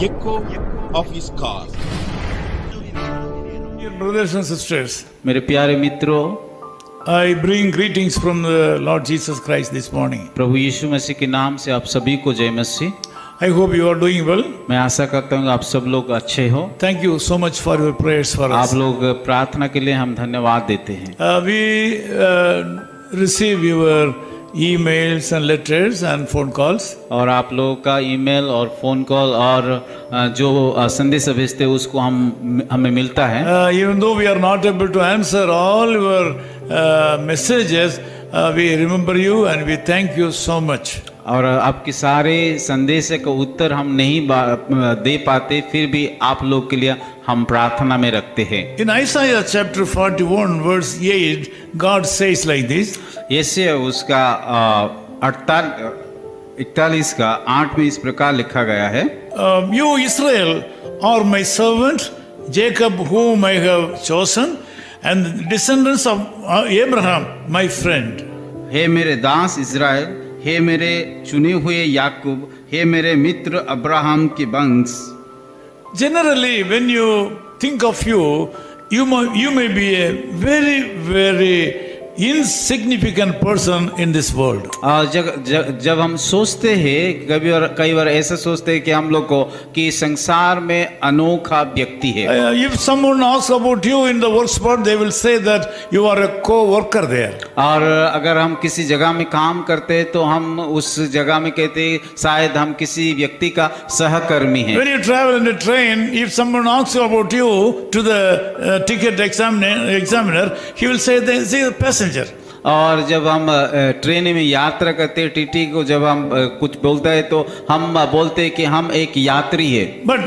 echo of his call. Dear brothers and sisters, मेरे प्यारे मित्रों, I bring greetings from the Lord Jesus Christ this morning. प्रभु यीशु मसीह के नाम से आप सभी को जय मसीह। I hope you are doing well. मैं आशा करता हूँ आप सब लोग अच्छे हो। Thank you so much for your prayers for आप us. लोग प्रार्थना के लिए हम धन्यवाद देते हैं। We receive your emails and letters and phone calls. और आप लोगों का ईमेल और फोन कॉल और जो संदेश भेजते हैं उसको हमें मिलता है। Even though we are not able to answer all your messages, we remember you and we thank you so much. और आपके सारे संदेश का उत्तर हम नहीं दे पाते, फिर भी आप लोग के लिए हम प्रार्थना में रखते हैं। In Isaiah chapter 41 verse 8, God says like this. ऐसे उसका 41 का 8 में इस प्रकार लिखा गया है, You Israel are my servant, Jacob whom I have chosen, and the descendants of Abraham my friend. हे मेरे दास इज़राइल, हे मेरे चुने हुए याकूब, हे मेरे मित्र अब्राहम के वंश। Generally, when you think of you may be a very insignificant person in this world. जब हम सोचते हैं कई बार ऐसा सोचते हैं कि हम लोग को कि संसार में अनोखा व्यक्ति है। If someone asks about you in the work spot, they will say that you are a co-worker there. और अगर हम किसी जगह में काम करते हैं तो हम उस जगह में कहते हैं शायद हम किसी व्यक्ति का सहकर्मी हैं। When you travel in a train, if someone asks you about you to the ticket examiner, he will say they is a passenger. और जब हम ट्रेन में यात्रा करते हैं, टीटी को जब हम कुछ बोलता है तो हम बोलते हैं कि हम एक यात्री है। But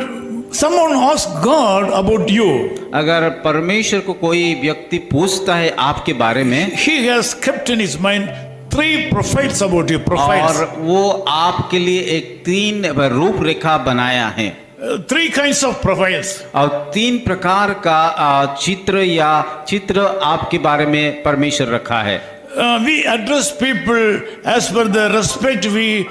someone asks God about you. अगर परमेश्वर को कोई व्यक्ति पूछता है आपके बारे में, He has kept in his mind 3 profiles about you. Profiles. और वो आपके लिए एक 3 रूपरेखा बनाया है। 3 kinds of profiles. और 3 प्रकार का चित्र आपके बारे में परमेश्वर रखा है। We address people as per the respect we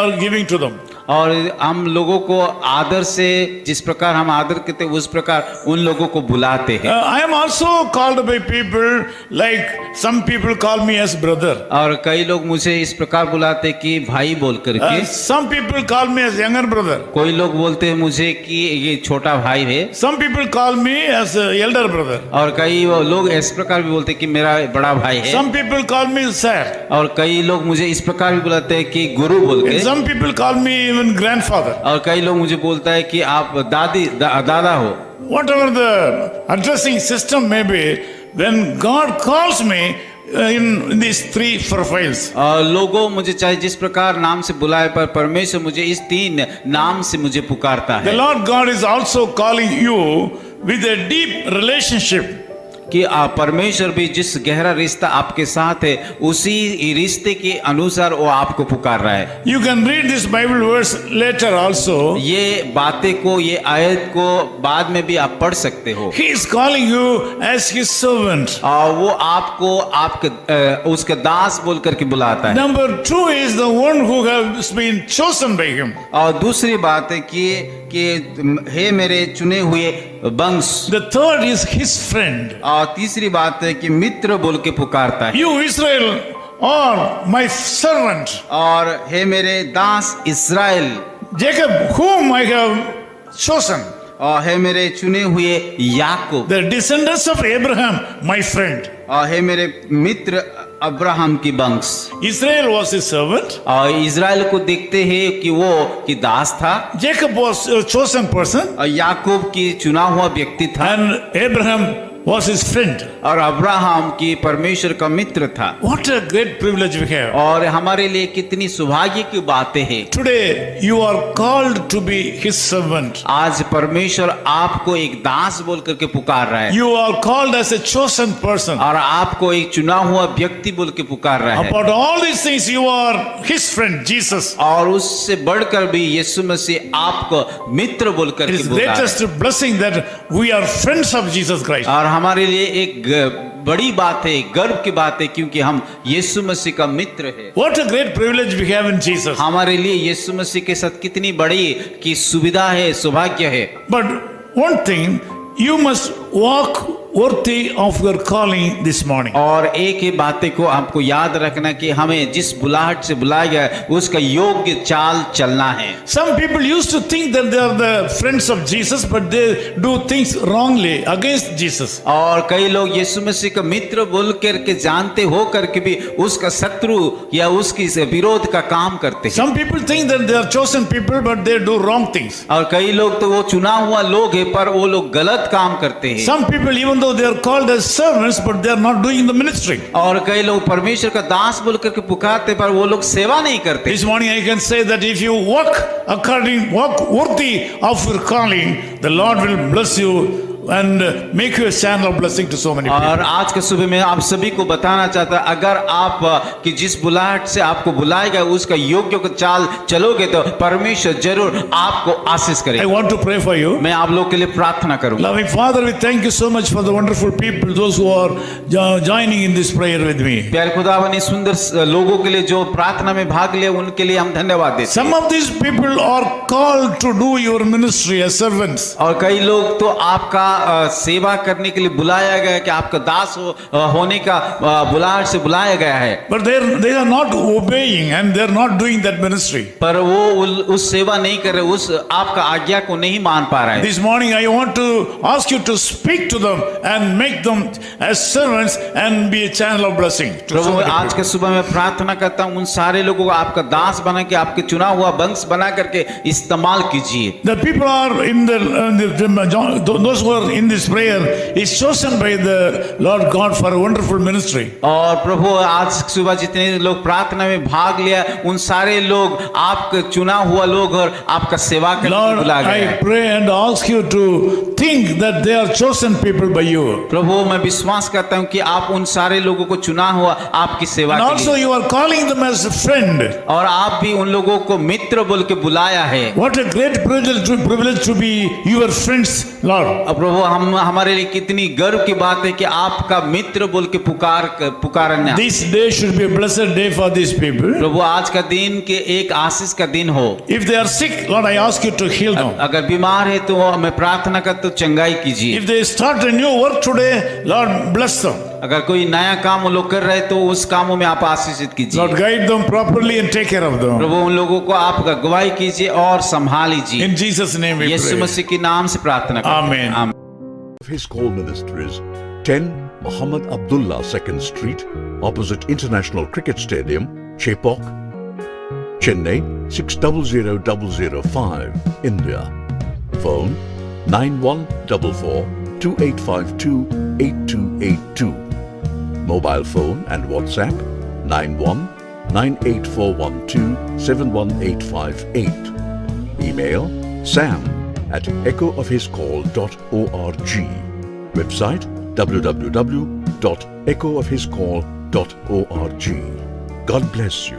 are giving to them. और हम लोगों को आदर से जिस प्रकार हम आदर करते हैं उस प्रकार उन लोगों को बुलाते हैं। I am also called by people like some people call me as brother. और कई लोग मुझे इस प्रकार बुलाते हैं कि भाई बोल करके। Some people call me as younger brother. कोई लोग बोलते हैं मुझे कि ये छोटा भाई है। Some people call me as elder brother. और कई लोग इस प्रकार भी बोलते हैं कि मेरा बड़ा भाई है। Some people call me sir. और कई लोग मुझे इस प्रकार भी बुलाते हैं कि गुरु बोल के। Some people call me even grandfather. और कई लोग मुझे बोलता है कि आप दादा हो। Whatever the addressing system may be, when God calls me in these 3 profiles. लोगों मुझे चाहे जिस प्रकार नाम से बुलाए, पर परमेश्वर मुझे इस 3 नाम से मुझे पुकारता The है। Lord God is also calling you with a deep relationship. कि परमेश्वर भी जिस गहरा रिश्ता आपके साथ है उसी रिश्ते के अनुसार वो आपको पुकार रहा है। You can read this Bible verse later also. ये बातें को, ये आयत को बाद में भी आप पढ़ सकते हो। He is calling you as his servant. वो आपको आपके उसका दास बोल करके बुलाता है। Number 2 is the one who has been chosen by him. और दूसरी बात है कि हे मेरे चुने हुए वंश। The third is his friend. और तीसरी बात है कि मित्र बोल के पुकारता है। You Israel are my servant. और हे मेरे दास इस्राएल, Jacob whom I have chosen. और हे मेरे चुने हुए याकूब, The descendants of Abraham my friend. और हे मेरे मित्र अब्राहम की वंश। Israel was his servant. और इज़राइल को देखते हैं कि वो कि दास था, Jacob was a chosen person. और याकूब की चुना हुआ व्यक्ति था, And Abraham was his friend. और अब्राहम की परमेश्वर का मित्र था। What a great privilege we have. और हमारे लिए कितनी सौभाग्य की बातें हैं। Today you are called to be his servant. आज परमेश्वर आपको एक दास बोल करके पुकार रहा है। You are called as a chosen person. और आपको एक चुना हुआ व्यक्ति बोल के पुकार रहा है। About all these things you are his friend Jesus. और उससे बढ़कर भी यीशु मसीह आपको मित्र बोल It करके is बुला रहा है। greatest blessing that we are friends of Jesus Christ. और हमारे लिए एक बड़ी बात है, गर्व की बात है, क्योंकि हम यीशु मसीह का मित्र है। What a great privilege we have in Jesus. हमारे लिए यीशु मसीह के साथ कितनी बड़ी की सुविधा है, सौभाग्य है। But one thing, you must walk worthy of your calling this morning. और एक ही बातें को आपको याद रखना कि हमें जिस बुलाहट से बुलाया गया है उसका योग्य चाल चलना है। Some people used to think that they are the friends of Jesus, but they do things wrongly against Jesus. और कई लोग यीशु मसीह का मित्र बोल करके जानते हो करके भी उसका शत्रु या उसकी विरोध का काम करते हैं। Some people think that they are chosen people, but they do wrong things. और कई लोग तो वो चुना हुआ लोग है पर वो लोग गलत काम करते हैं। Some people, even though they are called as servants, but they are not doing the ministry. और कई लोग परमेश्वर का दास बोल करके पुकारते पर वो लोग सेवा नहीं करते। This morning I can say that if you walk worthy of your calling, the Lord will bless you and make you a channel of blessing to so many people. और आज के सुबह में आप सभी को बताना चाहता हूं, अगर आप कि जिस बुलाहट से आपको बुलाया गया उसका योग्य को चाल चलोगे तो परमेश्वर जरूर आपको आशीष I करेगा। want to pray for you. मैं आप लोग के लिए प्रार्थना करूंगा। Loving Father, we thank you so much for the wonderful people, those who are joining in this prayer with me. प्यारे खुदावन, इस सुंदर लोगों के लिए जो प्रार्थना में भाग लिए उनके लिए हम धन्यवाद देते हैं। Some of these people are called to do your ministry as servants. और कई लोग तो आपका सेवा करने के लिए बुलाया गया है कि आपका दास होने का बुलाहट से बुलाया गया है। But they are not obeying and they are not doing that ministry. पर वो उस सेवा नहीं कर रहे, उस आपका आज्ञा को नहीं मान पा रहे हैं। This morning I want to ask you to speak to them and make them as servants and be a channel of blessing. प्रभु, आज के सुबह में प्रार्थना करता हूँ उन सारे लोगों को आपका दास बना के आपके चुना हुआ वंश बना करके इस्तेमाल कीजिए। The people are in those who are in this prayer is chosen by the Lord God for a wonderful ministry. और प्रभु, आज सुबह जितने लोग प्रार्थना में भाग लिया उन सारे लोग आपके चुना हुआ लोग और आपका सेवा करने Lord, बुला गए। I pray and ask you to think that they are chosen people by you. प्रभु, मैं विश्वास करता हूँ कि आप उन सारे लोगों को चुना हुआ आपकी सेवा And के also लिए, you are calling them as a friend. और आप भी उन लोगों को मित्र बोल के बुलाया है। What a great privilege to be your friends, Lord. अब प्रभु, हमारे लिए कितनी गर्व की बात है कि आपका मित्र बोल के पुकारना। This day should be a blessed day for these people. प्रभु, आज का दिन के एक आशीष का दिन हो। If they are sick, Lord, I ask you to heal them. अगर बीमार है तो मैं प्रार्थना कर तो चंगाई कीजिए। If they start a new work today, Lord, bless them. अगर कोई नया काम वो लोग कर रहे तो उस कामों में आप आशीषित कीजिए। Lord, guide them properly and take care of them. प्रभु, उन लोगों को आप अगुवाई कीजिए और संभाल लीजिए। In Jesus' name we Yeshu pray. मसीह के नाम से प्रार्थना करते हैं। Amen. His call ministries 10 Muhammad Abdullah 2nd Street, opposite International Cricket Stadium, Chepauk, Chennai 600005, India. Phone 9144 2852 8282. Mobile phone and WhatsApp 91 98412 71858. Email sam@echoofhiscall.org. Website www.echoofhiscall.org. God bless you.